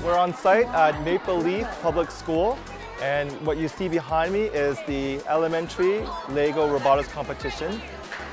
We're on site at Maple Leaf Public School, and what you see behind me is the Elementary Lego Robotics Competition.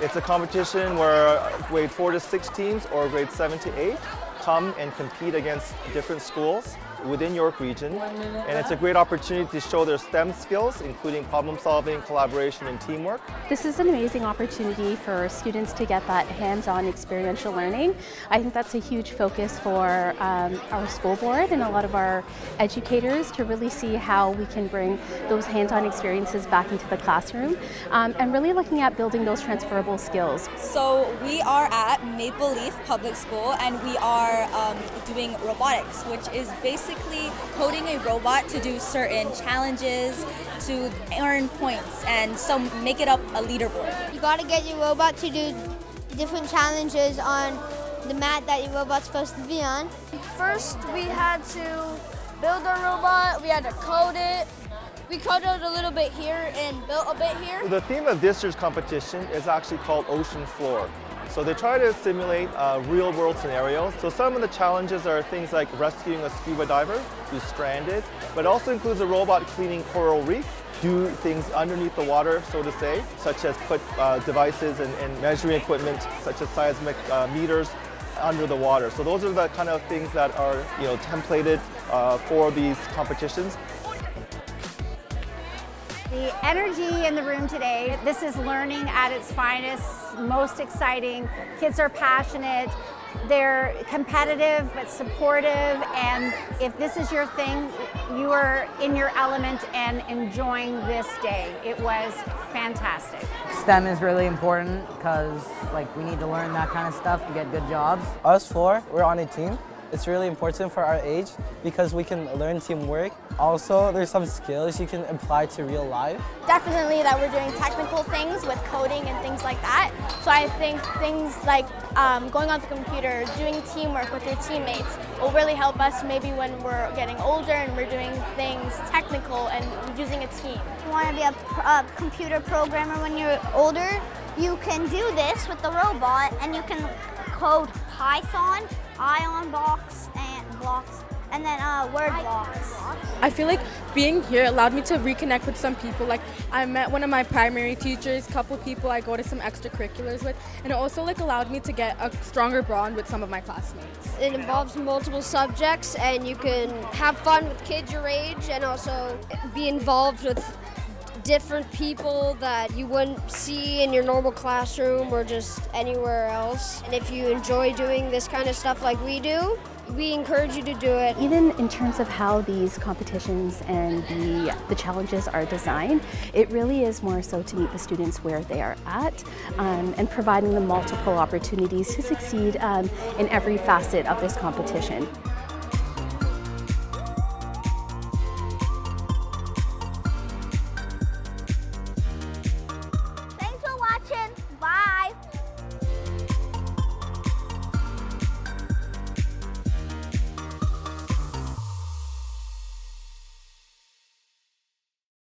It's a competition where grade 4 to 6 teams or grade 7 to 8 come and compete against different schools within York Region, and it's a great opportunity to show their STEM skills, including problem solving, collaboration, and teamwork. This is an amazing opportunity for students to get that hands-on experiential learning. I think that's a huge focus for our school board and a lot of our educators to really see how we can bring those hands-on experiences back into the classroom and really looking at building those transferable skills. So we are at Maple Leaf Public School, and we are doing robotics, which is basically coding a robot to do certain challenges to earn points and so make it up a leaderboard. You got to get your robot to do different challenges on the mat that your robot's supposed to be on. First, we had to build our robot, we had to code it. We coded a little bit here and built a bit here. The theme of this year's competition is actually called Ocean Floor. So they try to simulate real-world scenarios. So some of the challenges are things like rescuing a scuba diver who's stranded, but it also includes a robot cleaning coral reef, do things underneath the water, so to say, such as put devices and measuring equipment, such as seismic meters, under the water. So those are the kind of things that are, templated for these competitions. The energy in the room today, this is learning at its finest, most exciting. Kids are passionate, they're competitive but supportive, and if this is your thing, you are in your element and enjoying this day. It was fantastic. STEM is really important because we need to learn that kind of stuff to get good jobs. Us four, we're on a team. It's really important for our age because we can learn teamwork. Also, there's some skills you can apply to real life. Definitely that we're doing technical things with coding and things like that. So I think things like going on the computer, doing teamwork with your teammates will really help us maybe when we're getting older and we're doing things technical and using a team. If you want to be a computer programmer when you're older, you can do this with the robot, and you can code Python, ion blocks, and then word blocks. I feel like being here allowed me to reconnect with some people. I met one of my primary teachers, a couple people I go to some extracurriculars with, and it also allowed me to get a stronger bond with some of my classmates. It involves multiple subjects, and you can have fun with kids your age and also be involved with different people that you wouldn't see in your normal classroom or just anywhere else. And if you enjoy doing this kind of stuff like we do, we encourage you to do it. Even in terms of how these competitions and the challenges are designed, it really is more so to meet the students where they are at and providing them multiple opportunities to succeed in every facet of this competition.